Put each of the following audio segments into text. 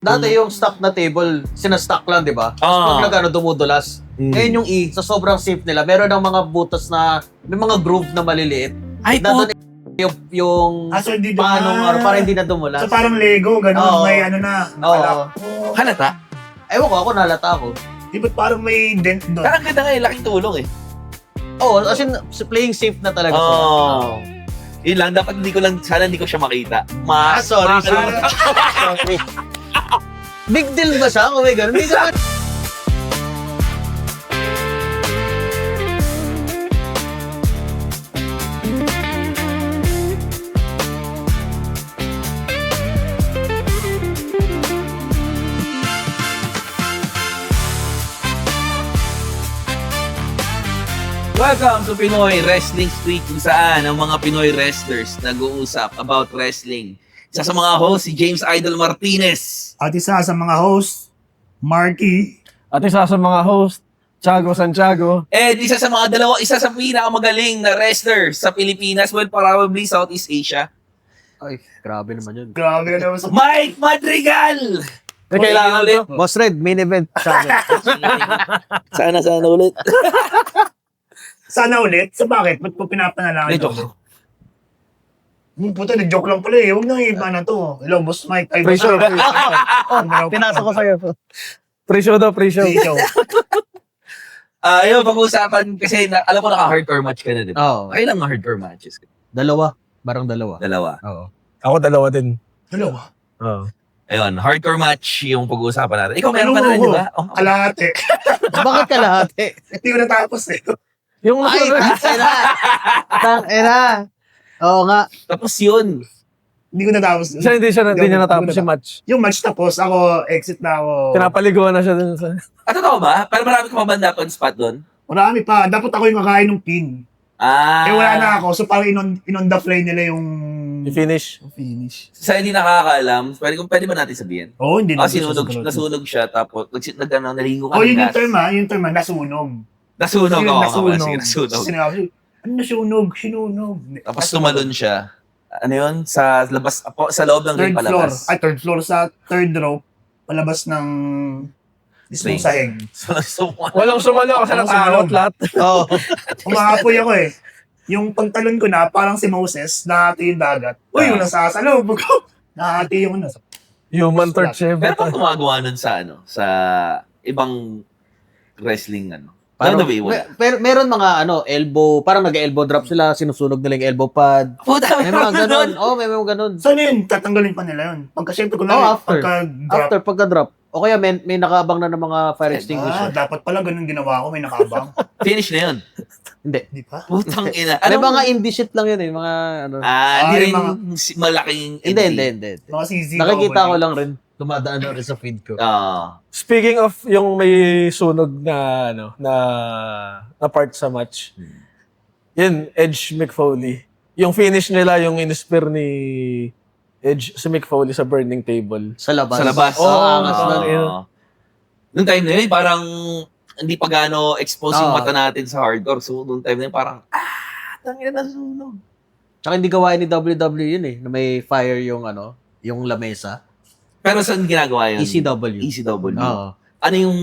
Dati yung stock na table, sinastock lang, di ba? Pag nag dumudulas. Ngayon yung sa sobrang safe nila, meron ng mga butas na, may mga groove na maliliit. Ay, po. Yung So hindi paano, para hindi na dumulas. So parang Lego, gano'n, may ano na, nakalak. Halata. Ewan ko, ako nalata ako. Di ba't parang may dent doon? Parang ganda nga, laking tulong eh. As in, playing safe na talaga sila. Oh. Yun lang, dapat sana hindi ko siya makita. Sorry. Big deal ba siya? Kung may ganun? Hindi naman. Welcome to Pinoy Wrestling Street, kung saan ang mga Pinoy wrestlers nag-uusap about wrestling. Isa sa mga host, si James Idol Martinez. At isa sa mga host, Marky. At isa sa mga host, Tiago Santiago. And isa sa pinakamagaling na wrestler sa Pilipinas, well, probably Southeast Asia. Ay, grabe naman yun. Grabe naman sa... Mike Madrigal! Kailangan ulit. Boss Red, main event. Sana ulit. Sana ulit? Sa bakit? Ba't po pinapanalangan Joke ito? Puta, nag-joke lang pala eh. Huwag nang iba na to. Hello, Boss Mike. Ay, Boss Pre-show. Mike. Pinasa ko sa'yo. Pre-show daw, pre-show. Pre-show. Ayun, pag-uusapan kasi alam ko naka-hardcore match ka na, di ba? Oo. Kailan mga hardcore matches? Dalawa. Barang dalawa. Dalawa. Oo. Ako dalawa din. Hello. Oo. Ayun, hardcore match yung pag-uusapan natin. Ikaw meron ka na rin, di ba? Oh, Kalahati. Bakit kalahati? Hindi ko natapos eh. Yung Ay, tangina. Oo nga. tapos yun. Hindi ko natapos. Siya hindi niya natapos yung match. Yung match tapos, ako, exit na ako. Pinapaliguan na siya dun sa... Totoo ba? Pero marami ka mabanda on spot doon? Marami pa. Dapat ako yung kakain ng pin. Eh wala na ako. So parang in on the fly nila yung... I-finish. Finish. Sa hindi nakakaalam, pwede ba natin sabihin? Oo, hindi na. Nasunog siya, tapos naligo ka Oh, ng yun yung gas. term yung term nasunog. Nasunog ako. Nasunog. Nasunog. Sinabi, ano nasunog? Sinunog. Tapos tumalon siya. Ano yun? Sa labas, sa loob ng ring Third floor. palabas. Ay, third floor sa third row. Palabas ng mismong Ring. sahig. Walang sumalo kasi Walang natakot sumalong. lahat. Oo. Umahapoy ako eh. Yung pagtalon ko na, parang si Moses, nahati yung dagat. Uy, yung nasasalubog ko. Nahati yung nasa. Human torch eh. Pero pag gumagawa nun sa ibang wrestling Parang, By the way, wala. pero meron mga elbow, parang nag-elbow drop sila, sinusunog nila yung elbow pad. Puta, May mga ganun. May mga ganun. Saan yun? Tatanggalin pa nila yun. Pagka syempre ko After. pagka-drop. After pagka-drop. O kaya may nakaabang na ng mga fire extinguisher. Dapat pala ganun ginawa ko. May nakabang. Finish na yun. Hindi. Di ba? Putang ina. May mga indie shit lang yun eh. Mga Hindi rin mga... malaking... Hindi. Mga CZ. Nakikita ko lang rin. Dumadaan na rin sa feed ko. Speaking of yung may sunog na na part sa match. Yun, Edge McFoley. Yung finish nila, yung in-spear ni Edge si McFoley sa burning table. Sa labas. Sa labas. Angas na. Noong time na yun, parang hindi pa gaano expose yung Oo. mata natin sa hardcore. So, noong time na yun, parang, tangina na sunog. Tsaka hindi gawain ni WWE yun eh. Na may fire yung yung lamesa. Pero saan ginagawa yun? ECW. ECW. Oo. Ano yung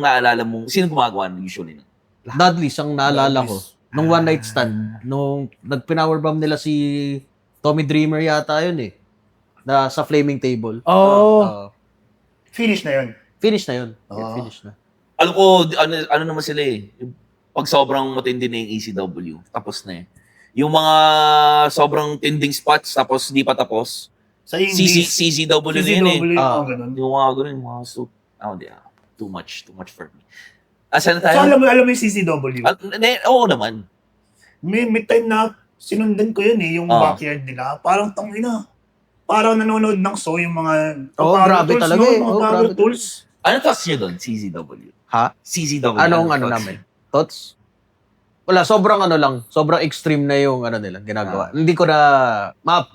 naalala mo? Sino gumagawa usually? Dudley, ang naalala ko. Nung one night stand, nung nag-powerbomb nila si Tommy Dreamer yata yun eh. Sa flaming table. Oh. Finish na yun. Finish na yun. Oo. Finish na. Alam ko, ano naman sila eh. Pag sobrang matindi na yung ECW, tapos na eh. Yung mga sobrang tinding spots, tapos di pa tapos, Sa Indies. CCW na yun eh. Ganun. Yung mga ganun, yung mga suit. Too much for me. Asan na So, tayo? alam mo yung CCW? Oo naman. May time na sinundan ko yun eh, yung backyard nila. Parang tangina. Parang nanonood ng show yung mga... Grabe tools, talaga no? eh. Mga Oo, power grabe tools. Ano thoughts nyo doon, CZW? Ha? CZW. Anong thoughts? namin? Thoughts? Wala, sobrang lang. Sobrang extreme na yung nila, ginagawa. Hindi ko na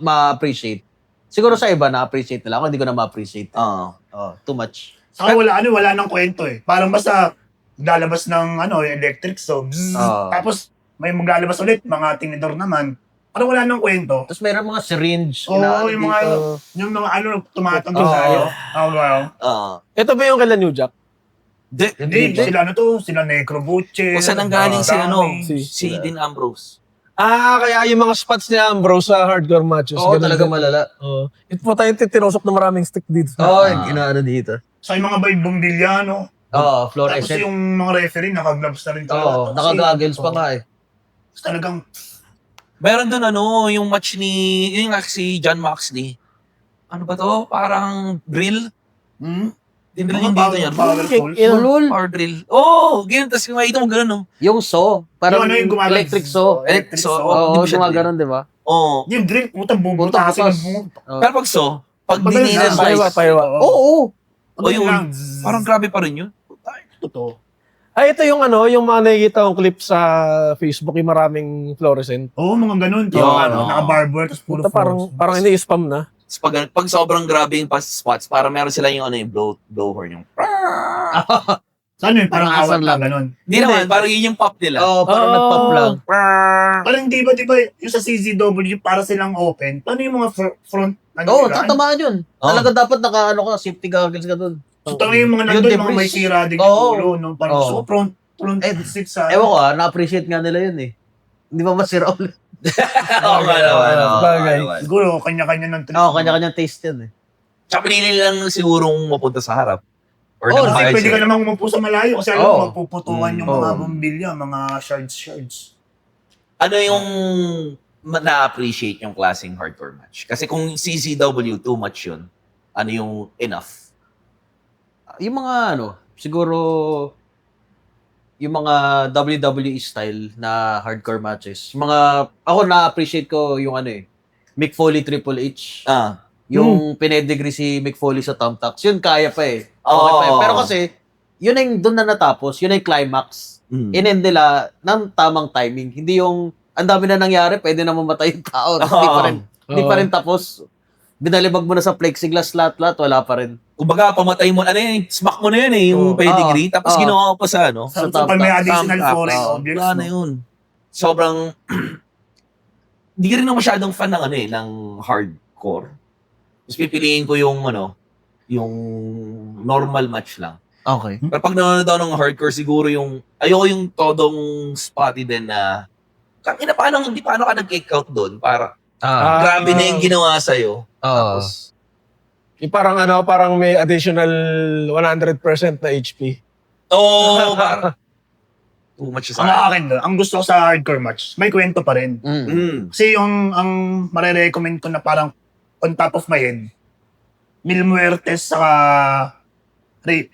ma-appreciate. Siguro sa iba na-appreciate nila. Ako hindi ko na ma-appreciate. Too much. Saka wala nang kwento eh. Parang basta lalabas ng electric so, tapos may maglalabas ulit, mga tinidor naman. parang wala nang kwento. Tapos meron mga syringe. Oo, inaano yung mga, dito. yung mga ano, tumatanggal Oo. sa'yo. Wow. Ito ba yung kala New Jack? Hindi, sila ano to, sila Necro Butcher. Kung saan ang galing si ano? Dami. Si Dean Ambrose. Kaya yung mga spots ni Ambrose sa hardcore matches. Oo, ganun talaga din. malala. Oo. Ito po tayo tinusok na maraming stick dito. Oo, inaano dito. Sa yung mga Bay Bombiliano. Oo, Tapos fluorescent. yung mga referee, naka-gloves na rin talaga. Oo, Tapos naka-goggles pa nga eh. Tapos talagang, Meron doon yung match yung si John Moxley. Ano ba to? Parang drill? Dinrill yung dito yan. powerful. Ulul. Power drill. Oh, ganyan. Tapos makita mo gano'n, no? Yung saw. Parang Yung ano yung gumagano? electric saw. Electric saw. Oo, Hindi ba siya mga drill? ganun, di ba? Oo. Yung drill, putang Butas. bubutasin. Oo. Pero pag so, pag Pag dinilan ganun na, paiwa. Oo. O yun, parang grabe pa rin yun. Totoo. Ito yung yung mga nakikita kong clip sa Facebook, yung maraming fluorescent. Oo, mga ganun. Yun, Yung oo. naka-barber, tapos puro Ito parang ini-spam na. Tapos pag sobrang grabe yung spots, parang meron sila yung yung blower, yung Saan yun? Parang Parang awat asar lang. lang. Ganun. Hindi naman, parang yun yung pop nila. Oo, parang Oo. nag-pop lang. Parang di ba, yung sa CZW, para silang open, paano yung mga front? Oo, tatamaan yun. Oo. Talaga dapat ka, safety goggles ka dun. So, tama yung mga Yun, nandun, debris. mga may sira din Oo. yung ulo. No? Parang Oo. so front seat sa... Ewan ko na-appreciate nga nila yun eh. Hindi ba masira ulit? Oo, ano. Bagay. Siguro, kanya-kanya ng Oo, kanya-kanyang taste yan eh. Tsaka pinili lang sigurong mapunta sa harap. Or Oo, Kasi nakaayos pwede ka sila. namang umupo sa malayo kasi alam Oo. mo, mapuputukan yung mga Oo. bumbilya, mga shards. Ano yung na-appreciate yung klaseng hardcore match? Kasi kung CZW, too much yun. Ano yung enough? Yung mga siguro yung mga WWE style na hardcore matches. Ako na-appreciate ko yung Mick Foley Triple H. Yung pinedegree si Mick Foley sa thumbtacks. Yun kaya pa eh. Okay pa eh. Oo. Pero kasi, yun yung doon na natapos. Yun yung climax. Inend nila ng tamang timing. Hindi yung ang dami na nangyari, pwede na mamatay yung tao. Hindi pa rin tapos. Binalibag mo na sa plexiglass lahat, wala pa rin. Kumbaga, pamatay mo, smack mo na yun eh, yung Oo. pedigree. Tapos Oo. ginawa ko pa sa Sa Sa pag may thumbtack, additional thumbtack, foreign oo. objects. Wala na no? yun. Sobrang, hindi rin na masyadong fan ng ng hardcore. Mas pipiliin ko yung yung normal match lang. Okay. Pero pag nanonood ako ng hardcore, siguro ayoko yung todong spotty din na, hindi paano ka nag-kick out doon para, grabe na yung ginawa sa'yo. Tapos, Yung parang may additional 100% na HP. parang, too much Ang sa akin doon, ang gusto ko sa hardcore match, may kwento pa rin. Kasi ang marirecommend ko na parang on top of my head, Mil Muertes saka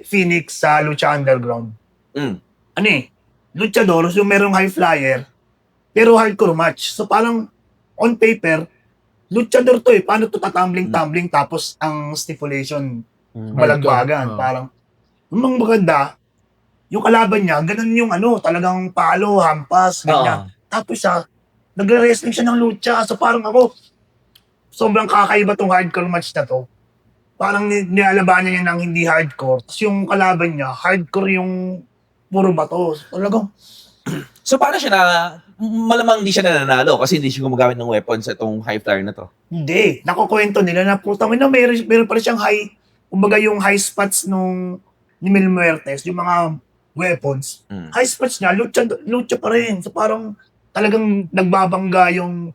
Phoenix sa Lucha Underground. Luchador, yung merong high flyer, pero hardcore match. So parang on paper, luchador to eh. Paano to tatumbling tapos ang stipulation, balagbagan. Parang, yung mga maganda, yung kalaban niya, ganun yung talagang palo, hampas, ganyan. Tapos siya, nagre-wrestling siya ng lucha. So parang ako, sobrang kakaiba tong hardcore match na to. Parang nialabanan niya ng hindi hardcore. Tapos yung kalaban niya, hardcore yung puro bato. Talagang, So, paano siya malamang hindi siya nananalo kasi hindi siya gumagamit ng weapons sa itong high flyer na to. hindi. Nakukwento nila na puta mo na meron pa rin siyang high, kumbaga yung high spots ni Mil Muertes, yung mga weapons. High spots niya, lucha pa rin. So parang talagang nagbabangga yung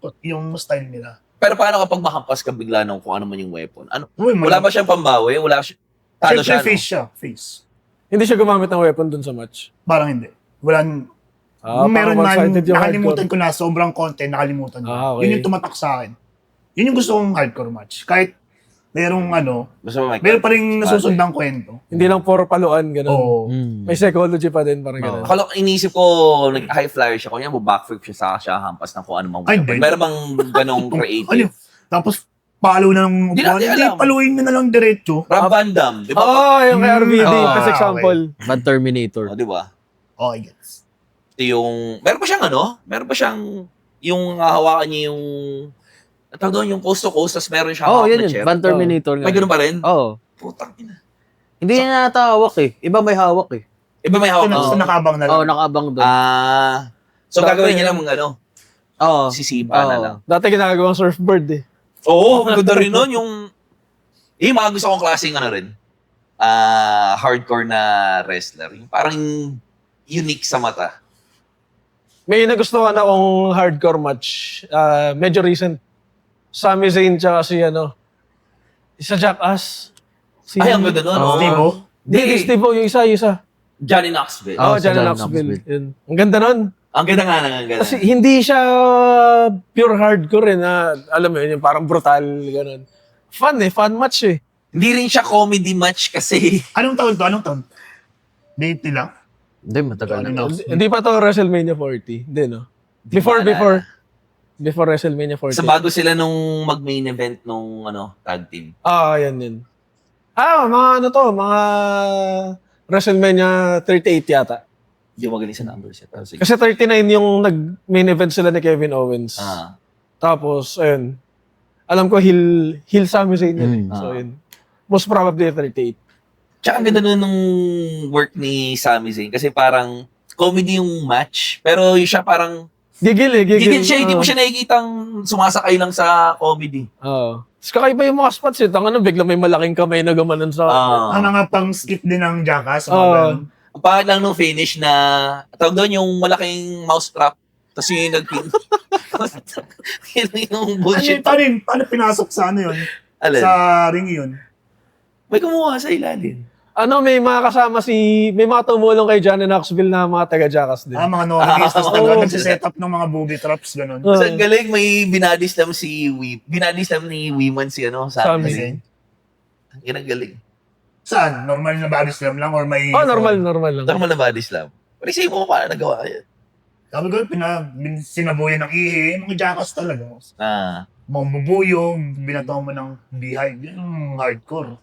style nila. Pero paano kapag mahampas ka bigla ng kung ano man yung weapon? Uy, Wala ba siyang pambawi? Wala siya? Talo Siyempre siya, no? face siya. Face. Hindi siya gumamit ng weapon dun sa match. Parang hindi. Kung meron parang man, one-sided yung nakalimutan hardcore. ko na, sobrang content, nakalimutan ko. Okay. Yun yung tumatak sa akin. Yun yung gusto kong hardcore match. Kahit merong Basta meron pa rin nasusundang kwento. Hindi lang puro paluan, gano'n. Oo. May psychology pa din, parang gano'n. Akala ko, inisip ko, nag-high flyer siya. Kunya mo, backflip siya, saka siya hampas ng kung ano mang Ay, weapon. hindi. Meron bang ganong creative? Tapos, palo na ng Di natin Hindi, alam. paluin na lang diretso. Rob Van Dam, di ba? Yung kay RVD, Ah, as example. Bad Terminator. Di ba? Okay, gets. Ito yung, meron pa siyang, yung hawakan niya yung, tawag doon, yung coast to coast, tapos meron siya hawak Yun na yun. chair. Bad Terminator nga. May ganun pa rin? Oo. Putang ina. Hindi niya nata hawak eh. Iba may hawak eh. Iba may hawak Basta na. nakabang na lang. Oo, nakabang doon. So gagawin niya lang Oo. Sisipa na Oo. lang. Dati ginagawang surfboard eh. Oo, ang ganda rin nun. Yung mga gusto kong klaseng rin. Hardcore na wrestler. Yung parang unique sa mata. May nagustuhan akong hardcore match. Medyo recent. Sami Zayn tsaka si isa Jackass. Si Ay, ang ganda nun. Oo. Steve-O? Hindi, Steve yung isa. Johnny Knoxville. Oo, si Johnny Johnny Knoxville. Knoxville. Yun. Ang ganda nun. Ang ganda nga ang ganda. Kasi hindi siya pure hardcore na, alam mo yun, yung parang brutal, gano'n. Fun match eh. Hindi rin siya comedy match kasi Anong taon to? Anong taon? Date nila? Hindi, matagal na. Ano? Hindi pa to WrestleMania 40. Hindi, no? Di Before WrestleMania 40. sa bago sila nung mag-main event nung tag team. Yan. Mga mga WrestleMania 38 yata. Hindi mo magaling sa numbers yet. Sige. Kasi 39 yung nag-main event sila ni Kevin Owens. Ah. Tapos, ayun. Alam ko, heel Sami Zayn yun. Mm. So, yun. Most probably 38. Tsaka ang ganda nun nung work ni Sami Zayn kasi parang comedy yung match pero yung siya parang Gigil. hindi mo siya nakikitang sumasakay lang sa comedy. Oo. Tapos kakaiba yung mga spots eh. Tanga bigla may malaking kamay na gumanon sa... Ang mga pang-skip din ng Jackass. Oo. Ang pangit lang nung finish na tawag doon yung malaking mouse trap tapos yung nagpin. yung bullshit. Paano pinasok sa yun? Alin? Sa ring yun? May kumuha sa ilalim. May mga kasama may mga tumulong kay Johnny Knoxville na mga taga-Jackass din. Mga novices, tapos Oo. nagsiset up ng mga booby traps, gano'n. Oo. Kasi ang galing may binadislam ni Wiman si Sami Sami Zayn. Zayn. Ang galing. Saan? Normal na body slam lang or may... Normal lang. Normal na bodyslam. Pero isipin mo paano nagawa yan. Sabi ko, sinabuyan ng ihi, mga Jackass talaga. Mga bubuyong, binato mo ng behind. Yan ang hardcore.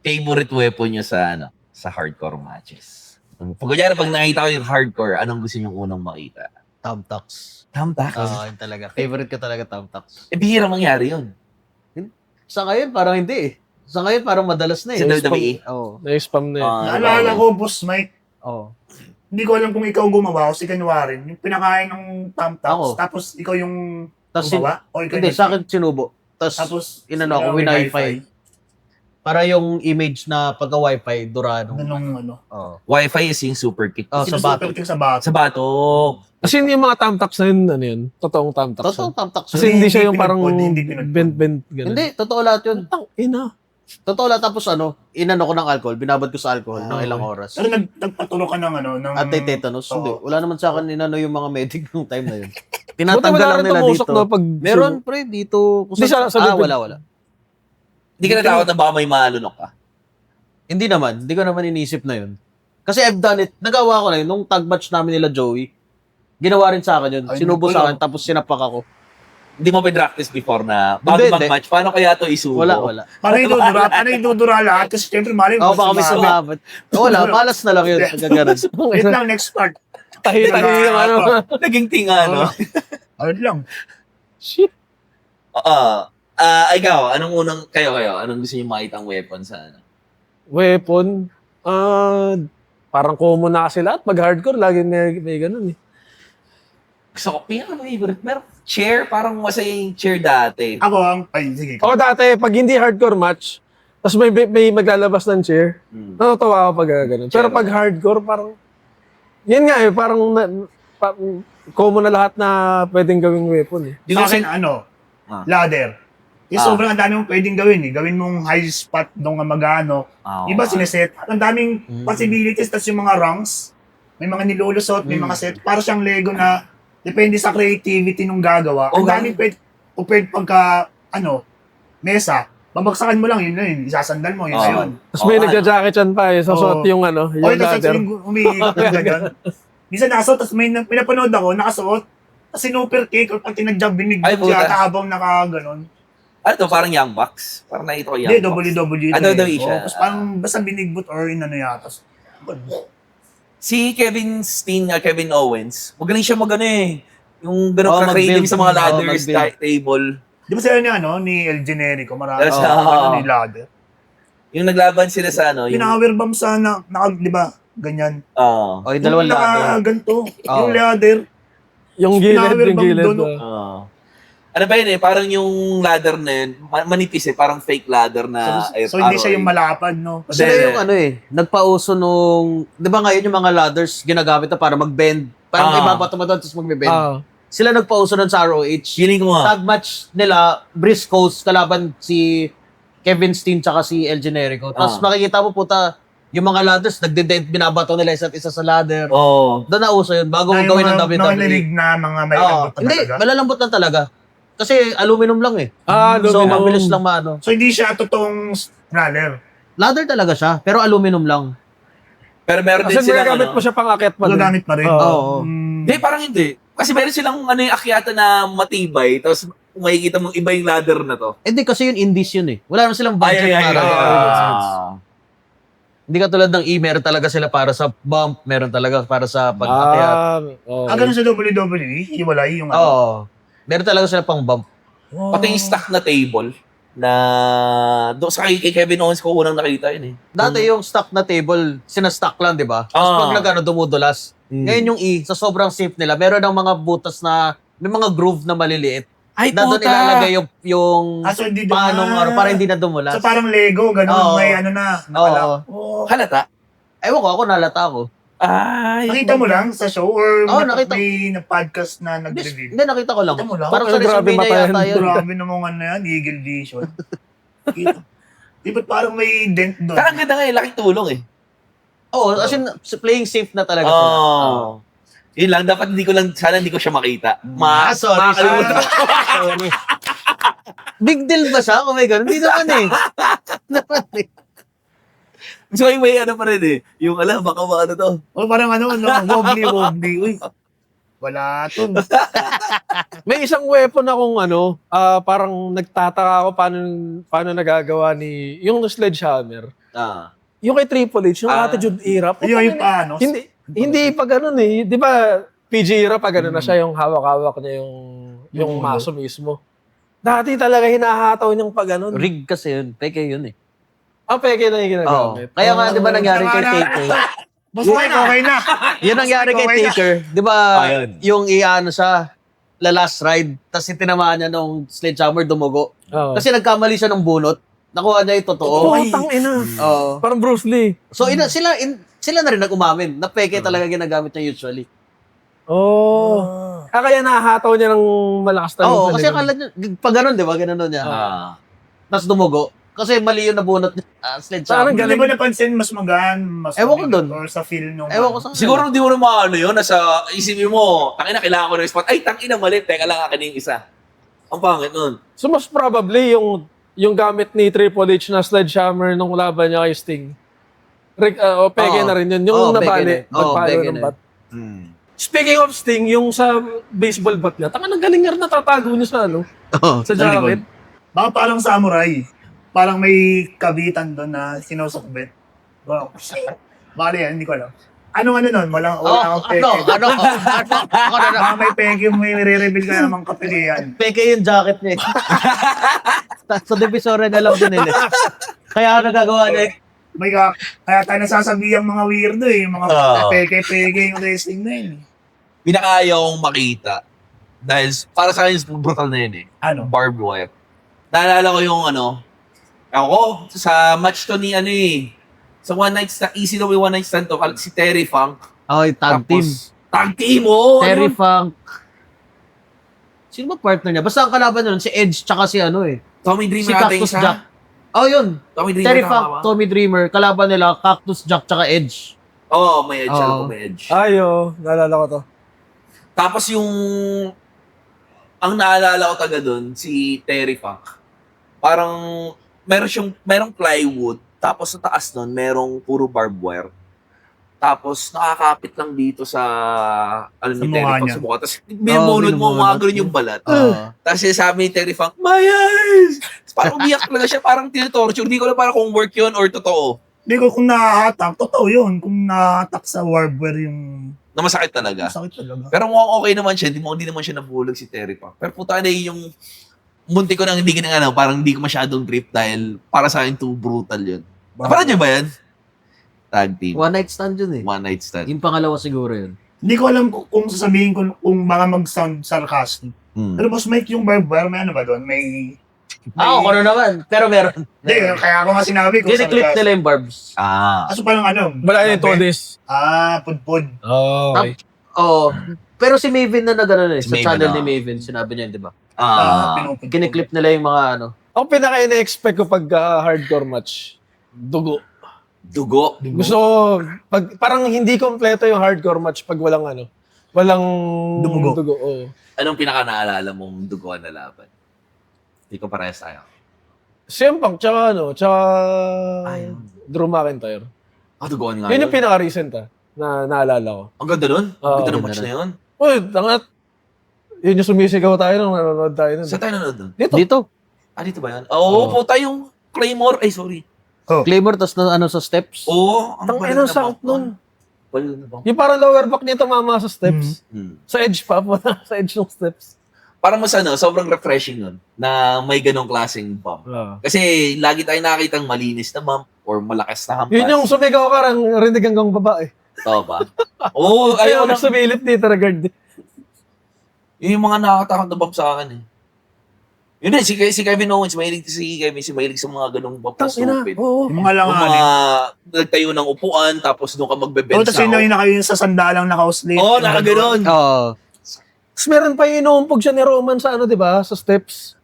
Favorite weapon nyo sa hardcore matches? Pag nakita ko yung hardcore, anong gusto nyo unang makita? Thumbtacks. Thumbtack? Yun talaga. Favorite ko talaga thumbtacks. Bihira mangyari yun. Sa ngayon, parang hindi eh. Sa ngayon, parang madalas na eh. Sa WWE? Oo. Na-spam na yun. Naalala ko, Boss Mike, Oo. hindi ko alam kung ikaw gumawa o si Kanwarin, yung pinakain ng thumbtacks, Ako. tapos ikaw yung Tapos, gumawa? O ikaw hindi, sa akin sinubo. Tapos, Tapos, inano ako, win-wi-fi. Para yung image na pagka-wifi, Durano. Ganong Oo. Wi-Fi is yung super kit. Oh, sa bato. Sa bato. Sa bato. Kasi yung mga thumbtacks na yun, yun? Totoong thumbtacks. Totoo, thumbtacks. Kasi yun. hindi siya Hindi yung parang pinagpod, hindi pinagpod. bent, gano'n. Hindi, totoo lahat yun. Ina. Totoo lahat. Tapos inano ko ng alcohol, binabad ko sa alcohol ng ilang oras. Pero nagpaturo ka ng ng... At tetanus, hindi. Oo. Wala naman sa akin inano yung mga medic nung time na yun. Buti Tinatanggal wala lang rin nila tumusok dito. na pag... Meron, pre, dito. Hindi sa bibig. Wala. Hindi ka natakot na baka may malunok ka. Hindi naman. Hindi ko naman inisip na yun. Kasi I've done it. Nagawa ko na yun. Nung tag match namin nila Joey, ginawa rin sa akin yun. Ay, Sinubo wala. sa akin, tapos sinapak ako. Hindi mo pinractice before na bago Hindi, mag-match, paano kaya to isubo? Wala. Paano yung dudura lahat? Kasi syempre, mali Oo, baka may sumabot. Wala, malas na lang yun. Kagagaran. Wait lang, next part. Tahi-tahi yung ano. Naging tinga, no? Ayun lang. Shit. Ikaw, anong gusto niyo makita ang weapon sa Weapon. Parang common na kasi lahat. Mag-hardcore, lagi may ganun eh. Gusto ko, pinaka-favorite. Meron chair, parang masaya yung chair dati. Sige. Ako dati, pag hindi hardcore match, tapos may maglalabas ng chair, natutuwa ako pag ganun. Pero pag hardcore, parang, yan nga eh, parang common na lahat na pwedeng gawing weapon eh. Di Sa ko akin, ladder. Sobrang ang dami mong pwedeng gawin eh. Gawin mong high spot doon nga mag-ano. Iba sineset. Ang daming possibilities. Tas yung mga rungs, may mga nilulusot, may mga set. Para siyang Lego na depende sa creativity nung gagawa. Ang daming pwede pagka, mesa. Babagsakan mo lang, yun na yun. Isasandal mo, yun na yun. Tapos may nagja-jacket chan pa eh, sasuot yung yung Tapos ladder. umiikot na ganyan. Minsan nakasuot, tapos may pinapanood ako, nakasuot. Tapos sinuper kick, or pag tinag-jump, Ay, binigyan puta. siya habang nakaganon. Ano to, parang Young Bucks? Parang nakita ko Young Hindi, Bucks. WWE. WWE siya. Tapos parang basta binigbot or yata. Si Kevin Owens, magaling siya yung ganun ka-creative mag-build. sa mga ladders, Mag-build. table. Di ba sila ni El Generico? Marami Yes, ni ladder. Yung naglaban sila sa yung... Pinawer bomb sana, di ba? Ganyan. O, yung dalawang Yung ladder. nakaganto. Oo. Yung ladder. Yung gilid, Power yung bomb gilid. doon, Ano ba yun parang yung ladder na yun, manipis parang fake ladder na So hindi siya yung malapad, no? Sila yung ano nagpauso nung, di ba ngayon yung mga ladders ginagamit na para mag-bend. Parang ibabato mo doon, tapos mag-bend. Sila nagpauso nun sa ROH. Feeling ko nga. Tag match nila, Briscoes, kalaban si Kevin Steen tsaka si El Generico. Tapos makikita mo puta, yung mga ladders, binabato nila isa't isa sa ladder. Doon na uso yun, bago gawin ng WWE. Nakalirig na mga may lambot na Hindi, talaga. malalambot lang talaga. Kasi aluminum lang eh. So, aluminum. mabilis lang maano. So hindi siya totoong runner. Ladder talaga siya, pero aluminum lang. Pero meron din Kasi silang ginagamit mo siya pang akyat pa din. Magagamit pa rin. Oo. Hindi, parang hindi. Kasi meron silang yung akyata na matibay, tapos makikita mong iba yung ladder na to. Hindi kasi yun indies yun eh. Wala naman silang budget para. Hindi katulad ng meron talaga sila para sa bump, meron talaga para sa pag-akyat. Ganun sa WWE, hiwalay yung Oo. Meron talaga sila pang bump. Pati yung stock na table na doon sa kay Kevin Owens ko unang nakita yun eh. Dati yung stock na table, sinastock lang, di ba? Tapos pag nagano dumudulas. Ngayon yung sa sobrang safe nila, meron ng mga butas na, may mga groove na maliliit. Ay, Doon ilalagay yung so hindi para hindi na dumulas. So parang Lego, ganun, may ano na. Oo. Halata? Ewan ko, ako nalata ako. Ay. Nakita mo lang sa show or nakita. may podcast na nag-review? Hindi, nakita ko lang. Nakita mo lang? Parang sa Grabe resume niya matayan. yata yun. Grabe naman ano yan, Eagle Vision. Di ba't parang may dent doon? Parang ganda nga laking tulong eh. Oo, as in, playing safe na talaga sila. Yun lang, dapat sana hindi ko siya makita. Sorry. Makakalimutan. Big deal ba siya? Oh my God, hindi naman eh. So may ano pa rin eh. Yung baka to. O parang wobbly. Uy, wala to. May isang weapon akong parang nagtataka ako paano nagagawa ni yung sledgehammer. Yung kay Triple H, yung Attitude Era. Yung paano? Hindi pa ganun eh. Di ba, PG Era pa ganun na siya, yung hawak-hawak niya yung maso mismo. Dati talaga hinahataw niyang pa ganun. Rig kasi yun. Peke yun eh. Peke na yung ginagamit. Kaya nga, di ba nangyari kay Taker? Mas okay na. Yun nangyari kay Taker. Di ba, yung siya, last ride, tapos tinamaan niya nung sledgehammer dumugo. Kasi nagkamali siya ng bunot. Nakuha niya yung totoo. Putang ina. Parang Bruce Lee. So, sila na rin nag-umamin na peke talaga ginagamit niya usually. Kaya nahataw niya ng malakas talaga. Kasi akala niya, pag ganun, di ba, ganun niya. Tapos dumugo. Kasi mali yung nabunot niya. Sledgehammer. Hindi mo napansin mas magaan, mas Ewan ko dun. or sa feel nung Ewan ko sa Siguro hindi mo naman yun. Nasa isipin mo, tangina kailangan ko ng spot. Ay, tangina mali. Teka lang akin yung isa. Ang pangit nun. So most probably yung gamit ni Triple H na sledgehammer nung laban niya kay Sting. Peke na rin yun. Yung nabali. Nagpalo ng bat. Speaking of Sting, yung sa baseball bat niya, ang galing nga rin natatago niya sa sa jacket. Baka parang samurai. Parang may kabitan doon na sinusukbit. Wow. Bali yan, hindi ko alam. Anong nun? Wala akong peke. Baka may peke, may re-reveal ka namang kapilian. Peke yung jacket niya. Sa divisory na lang din nila. Kaya nagagawa niya. Kaya tayo nasasabi ang mga weirdo eh. Yung mga peke-peke yung wrestling na yun. Pinakaayaw kong makita. Dahil para sa akin, brutal na yun eh. Barbed wire. Naalala ko yung ako, sa match to ni sa one night stand, ECW one night stand to, si Terry Funk. Tag team. Tag team, Terry Funk. Sino ba partner niya? Basta ang kalaban nun, si Edge, tsaka si Tommy Dreamer si Cactus Jack. Yun. Tommy Dreamer. Terry Funk, Tommy Dreamer, kalaban nila, Cactus Jack, tsaka Edge. May Edge. Alam ko may Edge. Naalala ko to. Tapos ang naalala ko taga doon, si Terry Funk. Parang, merong plywood, tapos sa taas nun, merong puro barbed wire. Tapos, nakakapit lang dito sa, ni Terry Funk sa mukha. Tapos, binunod mo, umagano yung balat. Tapos, sabi ni Terry Funk, my eyes! Parang umiyak talaga siya, parang tinatorture. Hindi ko alam parang kung work yun or totoo. Hindi ko kung nahahatak, totoo yun. Kung nahahatak sa barbed wire yung... Na masakit talaga. Masakit talaga. Pero mukhang okay naman siya, hindi naman siya nabulag si Terry Funk. Pero puta na yung munti ko nang hindi parang hindi ko masyadong grip dahil para sa akin too brutal yun. Parang niyo ba yan? Tag team. One night stand yun eh. One night stand. Yung pangalawa siguro yun. Hindi ko alam kung sasabihin ko kung mga mag-sound sarcastic. Pero mas Mike yung barbed wire, may ano ba doon? May... Ako ano naman. Pero meron. Hindi, kaya ako nga sinabi kung Gini-clip nila yung barbs. Kaso parang ano? Wala yung Todis. Pudpud. Oh, okay. Oo. Pero si Maven na nagano eh. Si Sa Maven, channel oo. ni Maven, sinabi niya, di ba? Pinupudpud. Gini-clip nila yung mga ano. Ang pinaka-ina-expect ko pag hardcore match, dugo. Dugo. Gusto ko, parang hindi kompleto yung hardcore match pag walang Dumugo. Oo. Anong pinaka-naalala mong duguan na laban? Hindi ko parehas tayo. CM Punk, tsaka Ayun. Drew McIntyre. Duguan nga Yun yun. yung pinaka-recent na naalala ko. Ang ganda nun. Ang Oo, ganda ng ganda match nun. na yun. Uy, tangat. Yun yung sumisigaw tayo nung nanonood tayo nun. Saan tayo nanonood nun? Dito. Dito ba yun? Oo, po tayong Claymore. Ay, sorry. Claymore, tas na ano sa steps. Oo. Tang ina sakit nun. Baliw na bang? Yung parang lower back niya tumama sa steps. Hmm. Sa edge pa, sa edge ng steps. Parang mas sobrang refreshing nun na may ganong klaseng bump. Kasi lagi tayo nakakitang malinis na bump or malakas na hampas. Yun yung sumigaw ka rang rinig hanggang babae. Totoo ba? Oo, Ayaw ayaw na sumilip dito regard. Yun yung mga nakakatakot na bump sa akin eh. Yun eh, si Kevin Owens, mahilig sa mga ganong bump na stupid. Oo. Yung mga Yung langanin. mga nagtayo ng upuan, tapos doon ka magbe-bench Tapos yun na kayo sa sandalang naka-slate. Oo, nakaganon. Oo. Tapos meron pa yung inuumpog siya ni Roman sa di ba? Sa steps.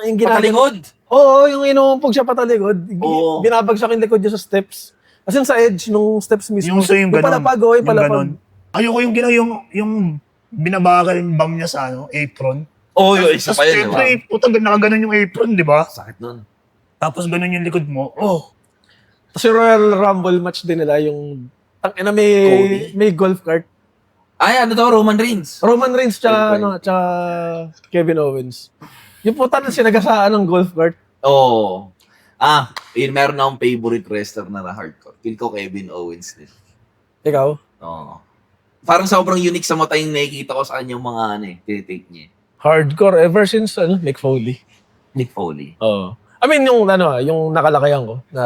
Yung Patalikod. Oo, yung inuumpog siya patalikod. Oo. Binabagsak yung likod niya sa steps. As in sa edge nung steps mismo. Yung sa yung ganon. palapag, yung palapag. Ayoko yung binabagal yung bum niya sa apron. Oo, yun, isa Tapos pa yun, di ba? syempre, putang nakaganon yung apron, di ba? Sakit nun. Tapos ganon yung likod mo. Oh, Tapos yung Royal Rumble match din nila, yung tangina Cody? may golf cart. Ay, ano to? Roman Reigns. Roman Reigns tsaka, Golf cart. tsaka Kevin Owens. Yung puta na sinagasaan ng golf cart. Oo. Yun, meron na akong favorite wrestler na hardcore. Feel ko Kevin Owens din. Ikaw? Oo. Parang sobrang unique sa mata yung nakikita ko sa kanyang mga tinitake niya. Hardcore ever since Mick Foley. Nick Foley. Oo. I mean, yung nakalakayan ko na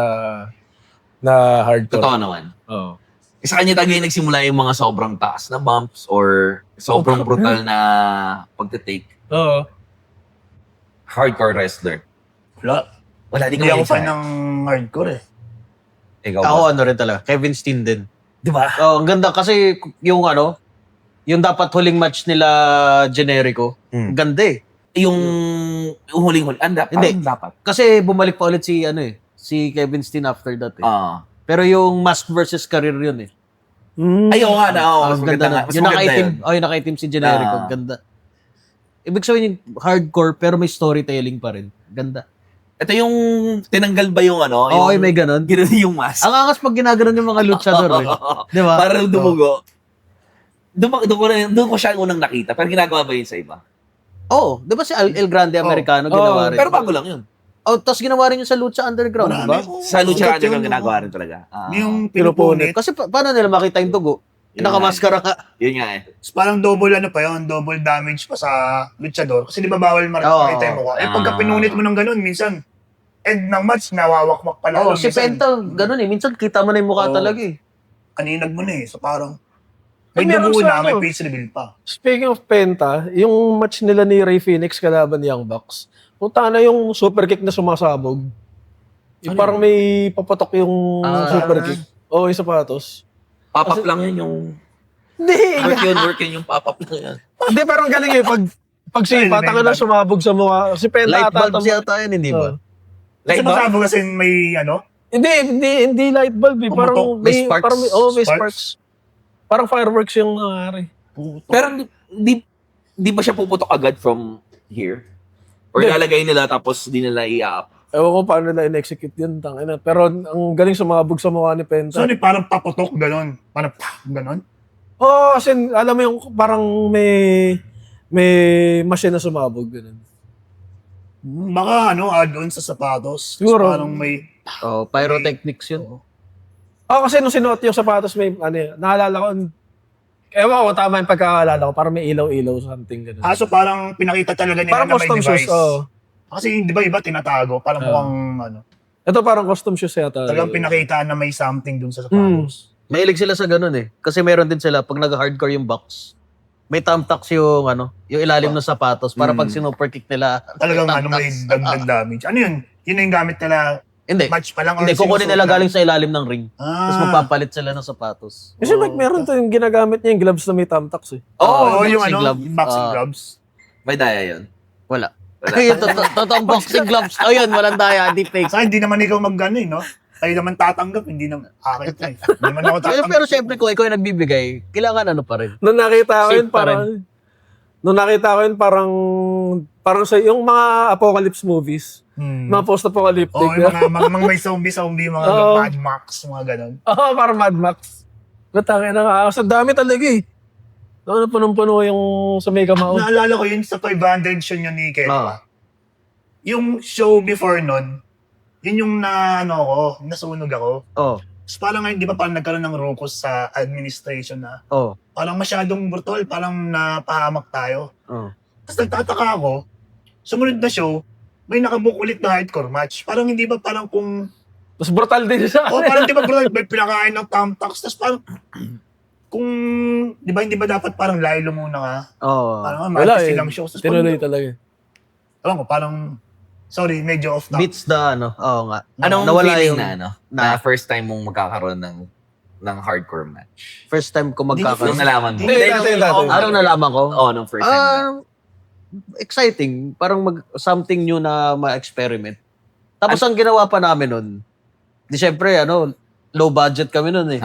hardcore. Totoo naman. Oo. Sa kanya talaga yung nagsimula yung mga sobrang taas na bumps or sobrang brutal na pagtitake. Oo. Hardcore wrestler. Wala, di ko hindi ako ma-inspire. fan ng hardcore eh. Ikaw Ako ba? ano rin talaga. Kevin Steen din. Di ba? Oh, ang ganda kasi yung yung dapat huling match nila Generico. Ang ganda eh. Yung huling-huli. Hindi. Dapat. Kasi bumalik pa ulit si Kevin Steen after that eh. Pero yung Mask versus Career yun eh. Ayaw nga na. Mas ganda na. Yung nakaitim. Yung nakaitim si Generico. Ganda. Ibig sabihin yung hardcore pero may storytelling pa rin. Ganda. Ito yung tinanggal ba yung Oo, may ganon. Gano'n yung mask. Ang angas pag ginaganon yung mga luchador eh. Di ba? Para dumugo. Doon ko siya unang nakita. Pero ginagawa ba yun sa iba? Oo. Di ba si El Grande Americano ginawa rin? Pero bago lang yun. Oh, tapos ginawa rin yun sa Lucha Underground, di ba? Sa Lucha Sikat Underground yun, ginagawa rin talaga. Yung pinupunit. Kasi paano nila makita yung dugo? Yun Nakamaskara ka. Yun nga eh. Parang double double damage pa sa luchador. Kasi di ba bawal Oo. makita yung mukha. Pagka pinunit mo ng ganun, minsan, end ng match, nawawakmak pala. Oo, si Penta, ganun eh. Minsan kita mo na yung mukha talaga eh. Kaninag mo na eh. So parang, may Meron dugo sa na, may ano. face reveal pa. Speaking of Penta, yung match nila ni Ray Phoenix kalaban ni Young Bucks, punta na yung super kick na sumasabog. Yung parang may papatok yung super kick. Oo, yung sapatos. Pop-up lang yun yung... Hindi! Work yun yung pop-up lang yan. Hindi, pero ang galing eh. Pag sipa, Ay, taka na sumabog sa mukha. Si Penta Light ata. bulbs yata yun, hindi ba? Kasi Like ba? masabo kasi may Hindi light bulb eh. Parang Pumutok. May sparks. Parang may sparks. Parang fireworks yung nangyari. Pero di ba siya puputok agad from here? Or Hindi. ilalagay nila tapos di nila i-up? Ewan ko paano nila in-execute yun. Tangina. Pero ang galing sumabog sa mukha ni Penta. So, parang paputok, ganon. Parang ganon. Oo, kasi alam mo yung parang may machine na sumabog. Ganun. Baka add-on sa sapatos. Siguro. Parang may, Oh, pyrotechnics yun. Kasi nung sinuot yung sapatos, may naalala ko, ewan ko, tama yung pagkakaalala ko, parang may ilaw-ilaw something. Ganun. aso parang pinakita talaga nila Parang na may custom device. shoes, oo. Kasi di ba iba tinatago, parang mukhang Ito parang custom shoes yata. talagang pinakita na may something dun sa sapatos. Mahilig sila sa ganun eh. Kasi meron din sila, pag nag-hardcore yung box, may thumbtacks yung yung ilalim ng sapatos para pag super kick nila. Talagang may thumbtacks. dagdag damage. Ano yun? Yun na yung gamit nila Hindi. match pa lang? or Hindi, kukunin sinusuot nila lang? galing sa ilalim ng ring. Tapos magpapalit sila ng sapatos. Kasi Mike, meron to yung ginagamit niya yung gloves na may thumbtacks eh. Oo, yung boxing glove. yung boxing gloves. May daya yun. Wala. Wala. Ayun, totoong boxing gloves. O yun, walang daya, di fake. Sa hindi naman ikaw mag-ano no? Tayo naman tatanggap, hindi naman akin to eh. Hindi naman ako tatanggap. Pero syempre, kung ikaw yung nagbibigay, kailangan pa rin. Nung nakita ko Safe yun, pa parang sa yung mga apocalypse movies, mga post-apocalyptic. Oo, yung mga may zombie, mga Oo. Mad Max, mga ganun. Oo, parang Mad Max. Batangin na sa dami talaga eh. Punong-puno yung sa Mega Mall. Naalala ko yun sa 500 show nyo ni Ken. Yung show before nun, yun yung nasunog ako. Oh, Tapos parang ngayon, di ba parang nagkaroon ng rukos sa administration na oh, parang masyadong brutal, parang napahamak tayo. oh. Tapos nagtataka ako, sumunod na show, may nakabook ulit na hardcore match. Parang hindi ba parang kung... Tapos brutal din siya. parang di ba brutal, may pinakain ng thumbtacks. Tapos parang, kung, di ba hindi ba dapat parang lilo muna ka? Oh. Parang Wala mga eh. silang shows. Tapos Tinuloy talaga. alam ko, parang, sorry, medyo off topic. Beats the oo nga. Anong Nawala feeling yung- na first time mong magkakaroon ng hardcore match? First time ko Nung magkakaroon. nalaman mo. Hindi, dati. Anong nalaman ko? Oo, nung first time. Exciting. Parang something new na ma-experiment. Tapos ang ginawa pa namin nun, di syempre, low budget kami nun eh.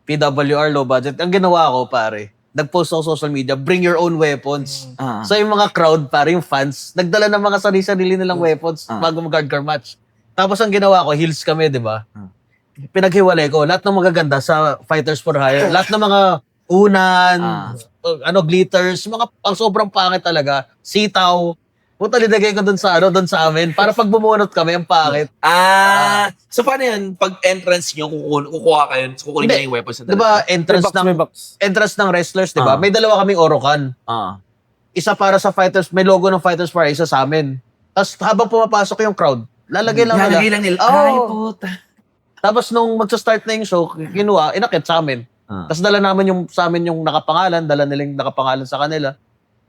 PWR, low budget. Ang ginawa ko, pare, nag-post ako sa social media, bring your own weapons. So yung mga crowd, pare, yung fans, nagdala ng mga sarili nilang weapons bago mag-hardcore match. Tapos ang ginawa ko, heels kami, di ba? Pinaghiwalay ko, lahat ng magaganda sa Fighters for Hire, lahat ng mga unan, glitters, mga ang sobrang pangit talaga, sitaw. Puta, linagay ko doon sa amin, para pag bumunot kami, ang pangit. So paano yun? Pag entrance nyo, kukuha kayo, kukunin nyo yung weapons na Di ba, entrance May box. ng wrestlers, di ba? May dalawa kaming Orokan. Isa para sa Fighters, may logo ng Fighters for Hire, isa sa amin. Tapos habang pumapasok yung crowd, lalagay lang nila. Ay, puta. Tapos nung magsa-start na yung show, kinuha, inakit sa amin. Tapos dala namin sa amin yung nakapangalan, dala nilang nakapangalan sa kanila.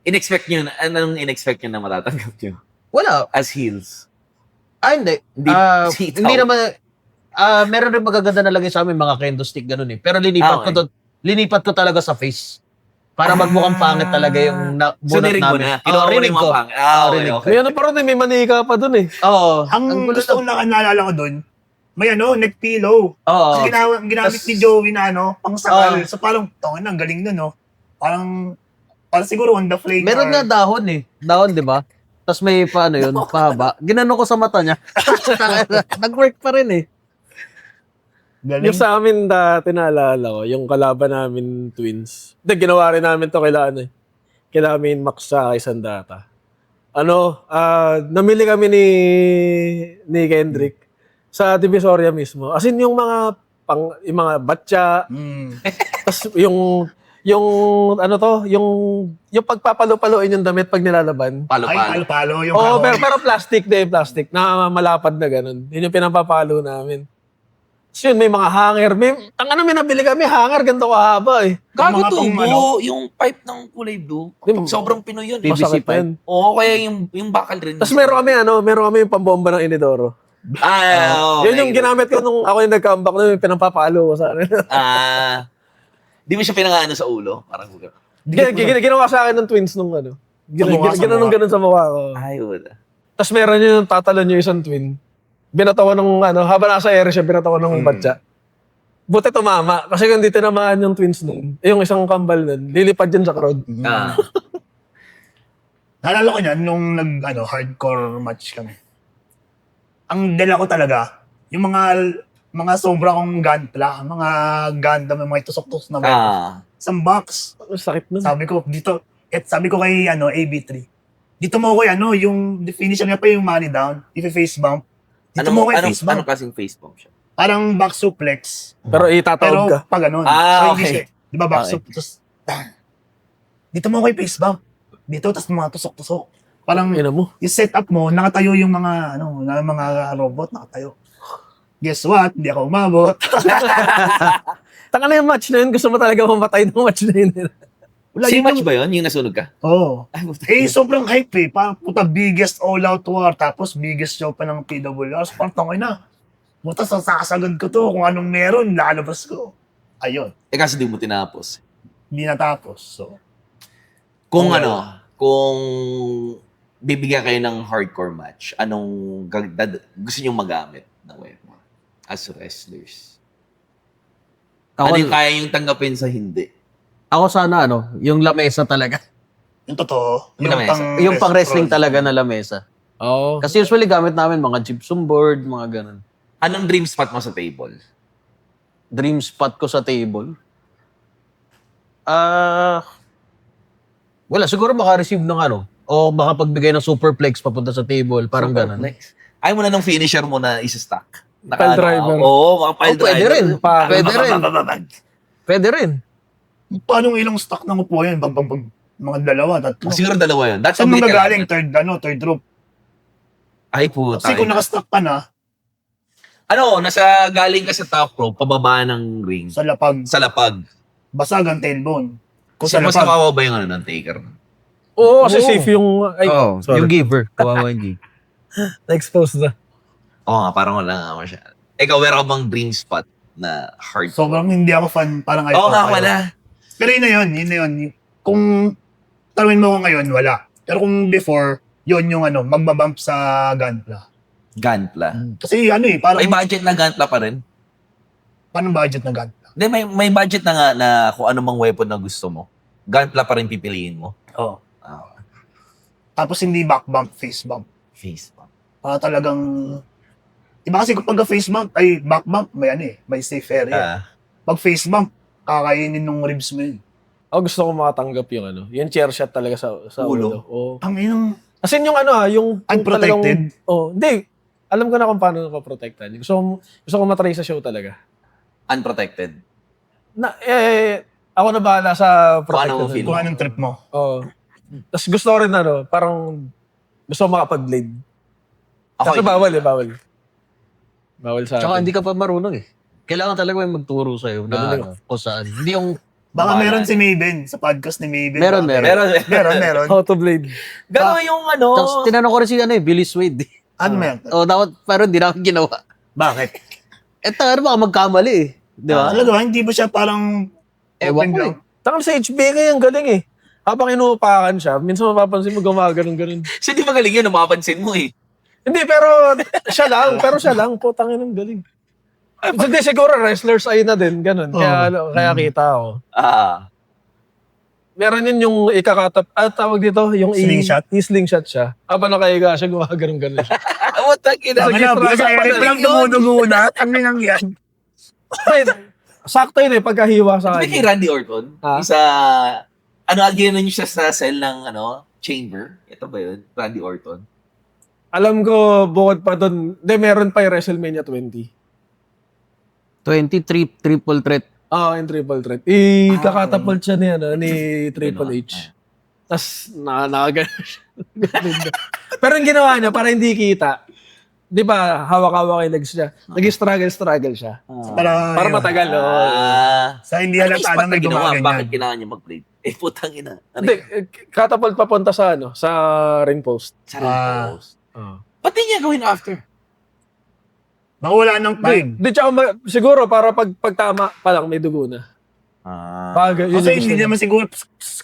In-expect nyo, anong in-expect nyo na matatanggap nyo? Wala. As heels. Hindi. Hindi sitaw. Hindi naman, meron rin magaganda na lagay sa amin, mga kendo stick, ganun eh. Pero linipat ko talaga sa face. Para magmukhang pangit talaga yung So, bunot nirig mo namin. na. Kinuha mo na yung mga pang. rinig ko. May pa rin eh, may manika pa dun eh. Oo. Ang gusto kong naalala ko doon, may neck pillow. Oo. Kasi ginamit ni Joey na pang sakal. So parang, ang galing nun, Parang siguro on the flame. Meron nga dahon eh. Dahon, di ba? Tapos may yun, pahaba. Ginano ko sa mata niya. Nag-work pa rin eh. Galing. Yung sa amin dati naalala ko, yung kalaban namin twins. Hindi, ginawa rin namin to kila amin Max sa Isandata. Namili kami ni Kendrick sa Divisoria mismo. As in yung mga batya, tas yung pagpapalo-paloin yung damit pag nilalaban. Ay, palo-palo. Yung Pero plastic na malapad na ganun. Yun yung pinapapalo namin. So yun, may mga hanger. May nabili kami, hanger, ganito kahaba eh. Gago Mga to, pang blue, yung pipe ng kulay blue. Sobrang Pinoy yun. PVC Masakit pa yun. Oo, kaya yung bakal rin. Tapos meron kami yung pambomba ng Inidoro. Yun yung ginamit ko nung ako yung nag-comeback na yung pinapapalo ko sa akin. Di mo siya pinangaano sa ulo? Parang Ginawa sa akin ng twins nung ganun sa mukha ko. ay, wala. Tapos meron yung tatalon yung isang twin. Binatawan ng habang nasa area siya, binatawan ng batya. Buti tumama. Kasi kung di tinamaan yung twins nun, yung isang kambal nun, lilipad yun sa crowd. Naalala ko niyan nung hardcore match kami. Ang dala ko talaga, yung mga sobra kong gunpla, mga Gundam, mga tusok-tusok na weapons. Isang box. Sakit nun. Sabi ko kay AB3. Dito mo ko yung finisher niya pa yung money down, if face bump. Dito mo ko yung face bump. Anong klaseng face bump siya? Parang back suplex. Pero itatawag ka. Pero pa ganun. Okay. Di ba back suplex? Dito mo ko yung face bump. Dito, tas mga tusok-tusok. Parang Ina mo. yung setup mo, nakatayo yung mga mga robot, nakatayo. Guess what? Hindi ako umabot. Taka na yung match na yun. Gusto mo talaga mamatay ng match na yun. Wala Si yun match ba yun? Yung nasunog ka? Oo. Ay, puta. Sobrang hype eh. Parang puta biggest all-out war. Tapos biggest show pa ng PWR. So, parang tangay na. Puta, sasagad ko to. Kung anong meron, lalabas ko. Ayun. Kasi di mo tinapos. Hindi natapos. So, Kung Okay. kung bibigyan kayo ng hardcore match, anong gusto nyo magamit na weapon as wrestlers? Ako, Ano yung kaya yung tanggapin sa hindi? ako sana, yung lamesa talaga. yung totoo. Yung lamesa. Yung pang wrestling roll. talaga na lamesa. Oo. Kasi usually gamit namin mga gypsum board, mga ganun. Anong dream spot mo sa table? Dream spot ko sa table. Wala, siguro maka-receive ng o makapagbigay ng superplex papunta sa table, parang ganun. Superplex. Ayaw mo na ng finisher mo na isa-stack. Pile driver. Oo, mga pile Oh, pwede driver. rin. Pwede rin. Pwede rin. Paano ilang stock ng upo yan? Mga dalawa, tatlo. Siguro dalawa yun. That's Saan a bit magagaling? kailangan. Third rope. Ay, puta. Kasi kung nakastock ka na, nasa galing ka sa top rope, pababa ng ring, sa lapag, sa lapag. basag ang tailbone. Kung Kasi sa mas lapag, kawawa ba yung ng taker? Oo, kasi Oo. safe yung... Ay, sorry. yung giver. Kawawa yung giver. Na-expose na. Oo nga, parang wala nga masyado. Ikaw, meron ka bang dream spot na hard? sobrang hindi ako fan, parang Oo nga, ayaw. wala. Pero yun na yun. Kung tanawin mo ko ngayon, wala. Pero kung before, yun yung magbabump sa gunpla. Gantla. Kasi parang, May budget na gantla pa rin? paano budget na gunpla? Hindi, may budget na nga na kung ano mang weapon na gusto mo. Gantla pa rin pipiliin mo. Oo. Ah, Tapos hindi back bump, face bump. face bump. Para talagang, iba kasi kapag face bump, ay back bump, may safe area. Pag face bump, kakainin ng ribs mo yun. Ako gusto ko makatanggap yung yung chair shot talaga sa Ulo. ulo. Oo. Ang inang As in yung yung unprotected. hindi. Alam ko na kung paano ko protektan. Gusto ko matry sa show talaga. Unprotected. Ako na bahala sa Kung ano mo protected. feel. Kung anong trip mo. Oo. Tapos gusto ko rin parang gusto ko makapag-blade. Ako, Kasi bawal. Bawal sa Tsaka atin. hindi ka pa marunong eh. Kailangan talaga may magturo sa'yo na kung saan. Hindi yung... Baka Bahala. meron si Maven, sa podcast ni Maven. Meron. Meron. How to blade. Gano'n yung Tapos tinanong ko rin si Billy Swade. Ano meron? Dapat, pero hindi namin ginawa. Bakit? Baka magkamali eh. Di ba? Talaga, hindi ba siya parang Ewan open ko lang? Tangan sa HBK ang galing eh. Habang inuupakan siya, minsan mapapansin mo gumaganon-ganon. So, di magaling yun, mapapansin mo eh. Hindi, pero siya lang. Putang ina, ang galing. Hindi, siguro wrestlers ay na din, ganun. Kaya kita ako. Meron yun yung tawag dito, yung Slingshot? i-slingshot siya. Habang nakahiga siya, gumaganon-ganon siya. What ina? Tama na, Sige, bisa magaling lang yun. dumudugo na. Ano nang yan? Wait, sakto yun pagkahiwa sa Di ba kay kanya. Randy Orton? Ha? Isa, agyan niyo siya sa cell ng, chamber? Ito ba yun? Randy Orton? Alam ko, bukod pa doon, meron pa yung WrestleMania 20. 23 triple threat. Yung triple threat. Kakatapult siya ni Triple H. Tapos, nakagano siya. Pero yung ginawa niya, para hindi kita, di ba, hawak-hawak yung legs niya. Nag-struggle siya. Para matagal, Sa hindi Ano halata na may Bakit gumaganyan. kailangan niya mag-blade? Putang ina. Ano Hindi, yun? catapult papunta sa ring post. Sa ring post. Oh. Ba't di niya gawin after? Baka wala nang time. Di, tsaka siguro para pagtama pa lang may dugo na. Yun Kasi yung gusto hindi niya. naman siguro,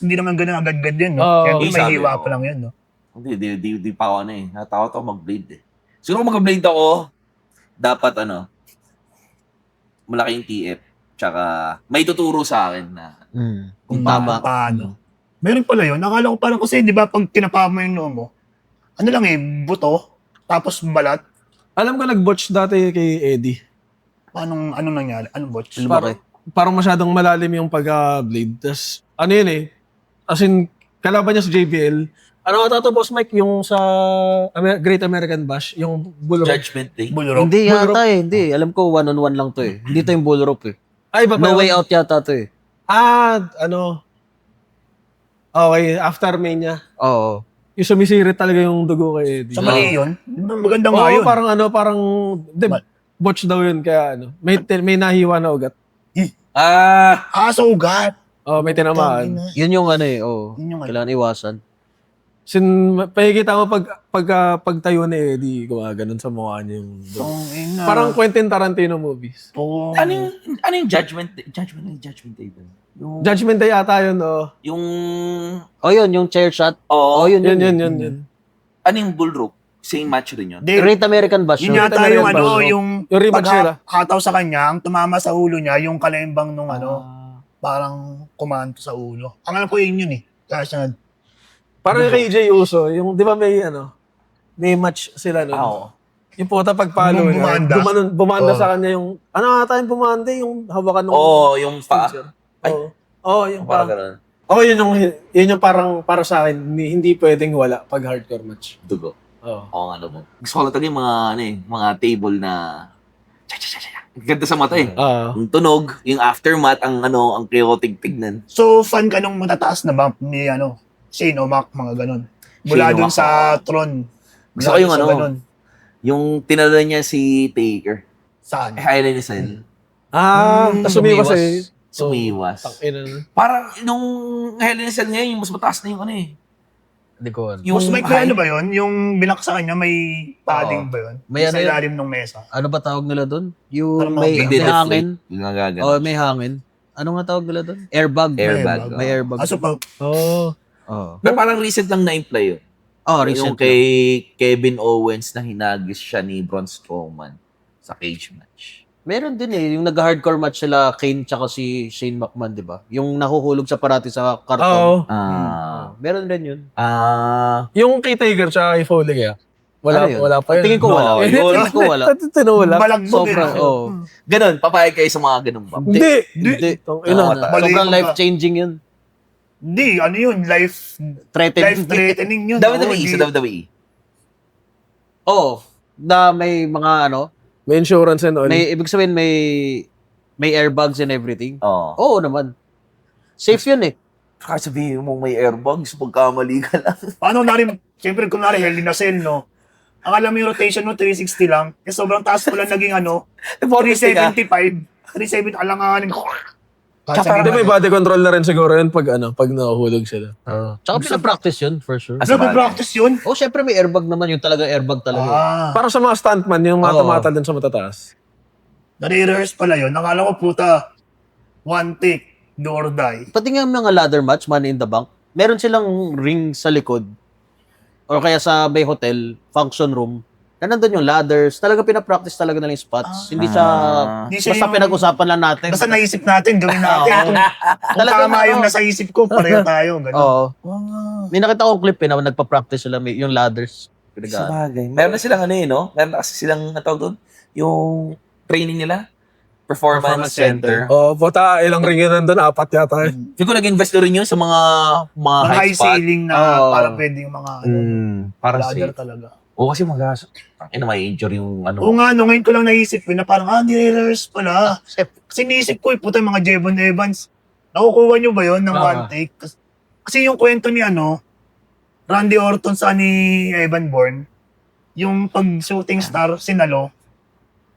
hindi naman ganun agad-agad yun. No? Oo. Kaya Sabi may hiwa ko. pa lang yun. No? Hindi, di pa ako natakot ako mag-blade eh. Siguro mag-blade ako, dapat malaking TF. Tsaka may tuturo sa akin na Kung tama. Paano? Meron pala yun. Nakala ko parang kasi, di ba, pag tinapa mo yung noo mo, ano lang buto, tapos balat. Alam ko nag-botch dati kay Eddie. Anong nangyari? Anong botch? Parang masyadong malalim yung pagka-blade. Tapos, yun eh. As in, kalaban niya sa JBL. Ano ata to, Boss Mike? Yung sa Great American Bash, yung bull rope. Judgment Day. Bull rope? Hindi Bull yata eh. Hindi. Alam ko one-on-one lang to eh. Hindi to yung bull rope eh. Ay, ba No way out yata to eh. Okay, after Mania. Oo. Yung sumisirit talaga yung dugo kay Eddie. Sa mali yun? Maganda nga Oo, yun. parang botch daw yun. Kaya may nahiwa na ugat. Sa ugat. Oh, may tinamaan. Tangina. Yun yung ano eh, Yun yung ano. kailangan iwasan. Pakikita mo pagtayo ni Eddie, gumaganon sa mukha niya yung... Tangina. Parang Quentin Tarantino movies. Ano yung judgment day ba? Yung, Judgment Day ata yun, oh. yung, Yung chair shot. oo, Yun. Yun. ano yung bull rope? Same match rin yun. Great American Bash. Yun yata Talaga yung ba? yung Yung rematch nila. paghataw sa kanya, ang tumama sa ulo niya, yung kalembang nung parang kumanto sa ulo. Ang alam ko yun eh. Kasi Parang kay Jay Uso, yung di ba may match sila nun. Oo. Yung puta pagpalo Nung niya, bumanda sa kanya yung, ata yung bumanda, yung hawakan ng... Oo, yung paa. Ay. Yung Parang paa. ganun. Yun yung parang para sa akin, hindi pwedeng wala pag hardcore match. Dugo. Oo. Oo nga naman. Gusto ko lang talaga yung mga table na... Ang ganda sa mata eh. Yung tunog, yung aftermath, ang chaotic tignan. So, fan ka nung matataas na bump ni Shane O'Mac, mga ganun. Mula Shane dun O'Mac, sa Tron. Gusto ko yung Mula dun sa ganun. yung tinala niya si Taker. Saan? Highlight ni Sen. Tapos sumiwas eh. Sumiwas. Tangina. Parang nung highlight ni Sen ngayon, yung mas mataas na yung ano eh. Hindi ko alam. Yung Mas may ano ba yun? Yung binak sa kanya, may padding ba yun? May sa ano yun? ilalim ng mesa. Ano ba tawag nila doon? Yung Parang may Hindi hangin. Yung nagagano. Oh, may hangin. Ano nga tawag nila doon? Airbag. Airbag. May airbag. So, Oh. Pero parang recent lang na-imply yun. Oh, Yung recent. kay Kevin Owens na hinagis siya ni Braun Strowman sa cage match. Meron din eh, yung nag-hardcore match sila Kane tsaka si Shane McMahon, di ba? Yung nahuhulog sa parati sa Oo. karton. Meron rin yun. Yung kay Tiger tsaka kay Foley kaya. Ano yun? Wala pa yun. Tingin ko wala. No, Tingin ko wala. Tinulak. balagbog Sobrang, eh. Ganun, papayag kayo sa mga ganun ba? Hindi. Hindi. Tangina. Mali Sobrang ka. life-changing yun. Hindi, ano yun? Life-threatening yun. WWE, sa WWE. Oo. Na may mga May insurance and all. ibig sabihin may airbags and everything. Oo. Oo naman. Safe yun eh. Kahit sabihin mo may airbags, pagkamali ka lang. Paano na rin, siyempre kung nari, Hell in a Cell, no? Akala mo yung rotation mo, 360 lang. Eh, sobrang taas ko lang naging 370 ka. 370, alanganin ko. Hindi, may body control na rin siguro yun pag nahuhulog sila. Tsaka pinapractice yun, for sure. Practice yun? Oh, syempre may airbag naman. Yung talaga airbag talaga. Para sa mga stuntman, yung mata-mata din sa matataas. Nare-rehearse pala yun. Nakala ko puta, one take, do or die. Pati nga mga ladder match, Money in the Bank, meron silang ring sa likod. Or kaya sa may hotel, function room, na nandun yung ladders. Talaga pinapractice talaga nila yung spots. Hindi siya, Hindi siya basta yung- pinag-usapan lang natin. Basta naisip natin, gawin natin. Kung Talagang tama yung nasa isip ko, pareho tayo. Ganun. Oo. Wow. May nakita akong clip na nagpa-practice sila yung ladders. Sabagay. Meron na silang no? Meron na kasi silang natawag doon. Yung training nila. Performance Center. Puta, ilang ring yun nandun, 4 yata. Feel ko nag-invest na rin yun sa mga Mga high high spot. ceiling na Oo. parang pwede yung mga Para ladder safe. talaga. Oo, kasi may injury yung Oo nga, no, ngayon ko lang naisip na parang, nire-rehearse pala. Kasi naisip ko, puta mga Jevon Evans. Nakukuha nyo ba yon ng one take? Kasi yung kwento ni Randy Orton sa ni Evan Bourne, yung pag-shooting star, sinalo,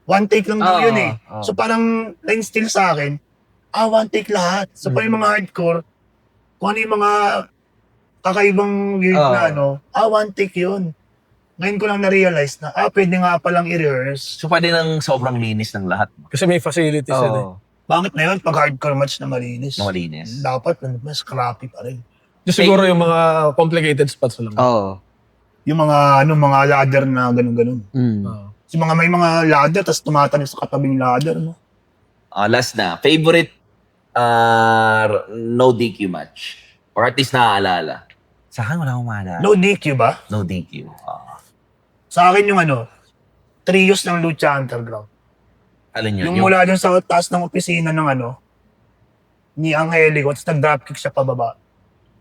one take lang daw yun eh. So parang na-instill sa akin, one take lahat. So pa yung mga hardcore, kung ano yung mga kakaibang weird na one take yun. Ngayon ko lang na-realize na, pwede nga palang i-rehearse. So, pwede nang sobrang linis ng lahat. Kasi may facilities yun eh. Bakit na yun? Pag hardcore match na malinis. Na malinis. Dapat mas crappy pa rin. Just siguro yung mga complicated spots lang. Oo. Yung mga mga ladder na ganun-ganun. Mm. Yung mga may mga ladder, tapos tumatanim sa katabing ladder, no? Last na. Favorite no DQ match? Or at least naaalala? Sa akin, wala akong maalala. No DQ ba? No DQ. Sa akin yung trios ng Lucha Underground. Alin yun? Yung mula dun sa taas ng opisina ng ni Angelico, tapos nag-dropkick siya pababa.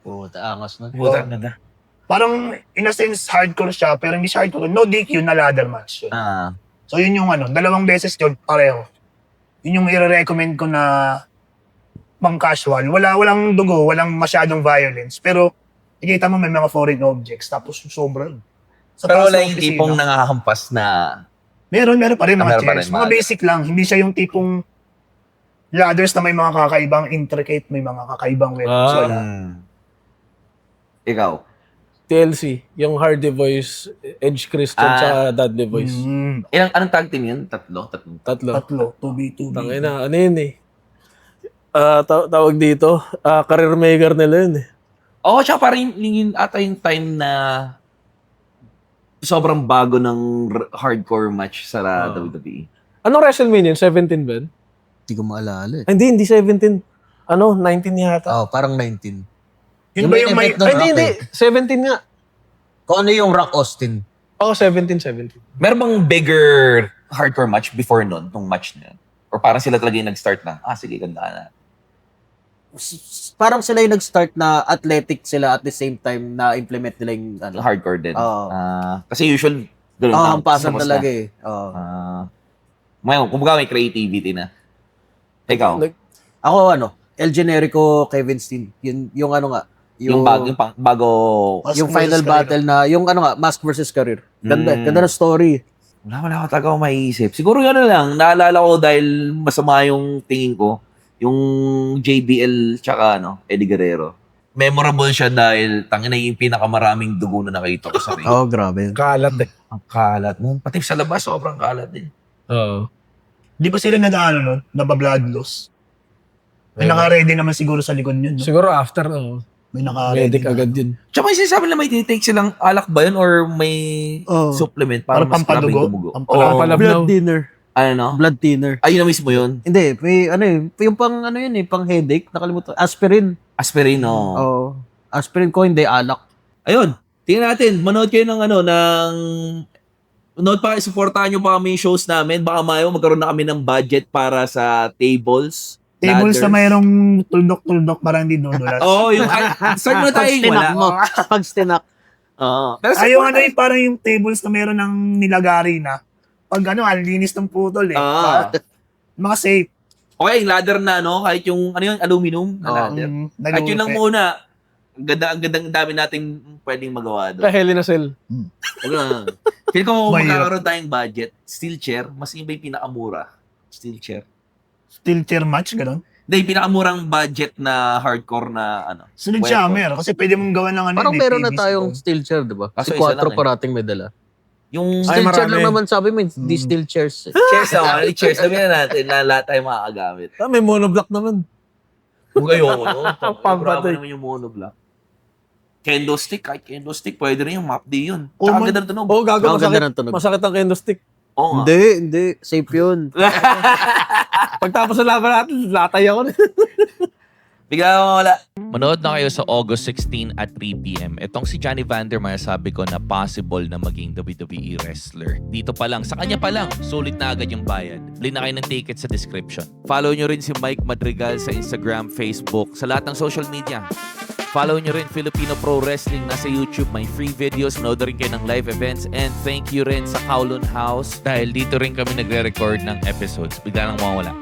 Puta, angas na. Puta, ang ganda. Parang, in a sense, hardcore siya, pero hindi siya hardcore. No DQ na ladder match yun. So yun yung 2 beses yun, pareho. Yun yung i-recommend ko na pang casual. Walang dugo, walang masyadong violence. Pero, nakikita mo may mga foreign objects, tapos sobrang. Sa Pero taas wala ng yung opisina. tipong nangahampas na... Meron pa rin mga Meron pa chairs. rin, Mga mga- basic lang. Hindi siya yung tipong Ladders na may mga kakaibang intricate, may mga kakaibang weapons. Ah. Wala. Ikaw. TLC, yung Hardy Boys, Edge Christian, Ah. tsaka Dudley Boys. Anong tag team yun? Tatlo? Tatlo. Tatlo. 2v2. Tangina, ano yun eh. Tawag dito, career maker nila yun eh. Oo, tsaka parang yun ata yung time na sobrang bago ng hardcore match sa WWE. Anong WrestleMania yun? 17 ba yun? Hindi ko maalala eh. Ay, hindi 17. 19 yata. Oh, parang 19. Yun ba yung may... event ng Ay, hindi, Rock hindi. eh. 17 nga. Kung ano yung Rock Austin. Oo, 17. Meron bang bigger hardcore match before nun, nung match na yun? Or parang sila talaga yung nag-start na, sige, ganda na. Parang sila yung nag-start na athletic sila at the same time na implement nila yung ano. Hardcore din. Oo. Kasi usual, ganun Oo, ang tapos pasan na. talaga eh. Oo. Ngayon, kumbaga may creativity na. Ikaw, Ako El Generico, Kevin Steen. Yung ano nga. yung bago, Mask Yung versus final Career. battle na, yung ano nga, Mask versus Career. Ganda, ganda na story. wala ko talaga maiisip. Siguro yun na lang, naalala ko dahil masama yung tingin ko, yung JBL tsaka Eddie Guerrero. Memorable siya dahil tangina yung pinakamaraming dugo na nakita ko sa ring. Oh, grabe. Kalat eh. Ang kalat nun. Pati sa labas, sobrang kalat din. Oo. Di ba sila nag-ano nun? Naba-blood loss? May Ayun. naka-ready naman siguro sa likod yun. No? Siguro after, May naka-ready medic na. agad yun. Tsaka may sinasabi na may tinitake silang alak ba yun or may supplement para Para mas maraming pampadugo? dumugo? Pampalab- Blood no? thinner. Ano? Blood thinner. Ayun na mismo yun. Hindi, may ano eh, yung pang ano yun eh, pang headache, nakalimutan. Aspirin. Aspirin, no? Oo. Aspirin ko, hindi alak. Ayun. Tingnan natin. Manood kayo ng Manood pa kayo, supportahan nyo pa kami yung shows namin. Baka mayo magkaroon na kami ng budget para sa tables. Tables na ladders. mayroong tuldok-tuldok parang hindi dudulas. Oo, yung start muna tayo Pag yung stinak wala. mo. Pag stinak. Oo. Pero Ay, yung ano yung parang yung tables na mayroon ng nilagari na. Pag ang linis ng putol eh. Mga safe. Okay, ladder na, kahit yung, aluminum na ladder. Kahit yun lang muna. Ang gandang dami nating pwedeng magawa doon. Hell in a Cell. Huwag lang. Feel ko Mahirap. magkakaroon tayong budget. Steel chair, mas iba yung pinakamura. Steel chair. Steel chair match, gano'n. Hindi, yung pinakamurang budget na hardcore na Sledgehammer. Kasi pwede mong gawa ng ano. Parang may meron na PVC tayong doon. steel chair, di ba? Kaso Si isa Quattro lang eh. parating may dala. Yung Ay, Steel chair marami. lang naman sabi mo, di steel chairs. eh. chairs na, chairs na natin na lahat tayo makakagamit. May monoblock naman. Huwag ayoko, no? Pampatay. Grabe naman yung monoblock. Kendo stick, kahit kendo stick, pwede rin yung map D yun. Oh, Tsaka man. ganda ng tunog. Oo, gago. Ang ganda ng tunog. Masakit ang kendo stick. Oo nga. Hindi. Safe yun. Pagtapos ng laban natin, latay ako. Bigla mo wala. Manood na kayo sa August 16 at 3 p.m. Itong si Johnny Vandermeer sabi ko na possible na maging WWE wrestler. Dito pa lang, sa kanya pa lang, sulit na agad yung bayad. Bili na kayo ng ticket sa description. Follow nyo rin si Mike Madrigal sa Instagram, Facebook, sa lahat ng social media. Follow nyo rin Filipino Pro Wrestling nasa YouTube. May free videos. Manood rin kayo ng live events. And thank you rin sa Kowloon House dahil dito rin kami nagre-record ng episodes. Bigla nang mawawala.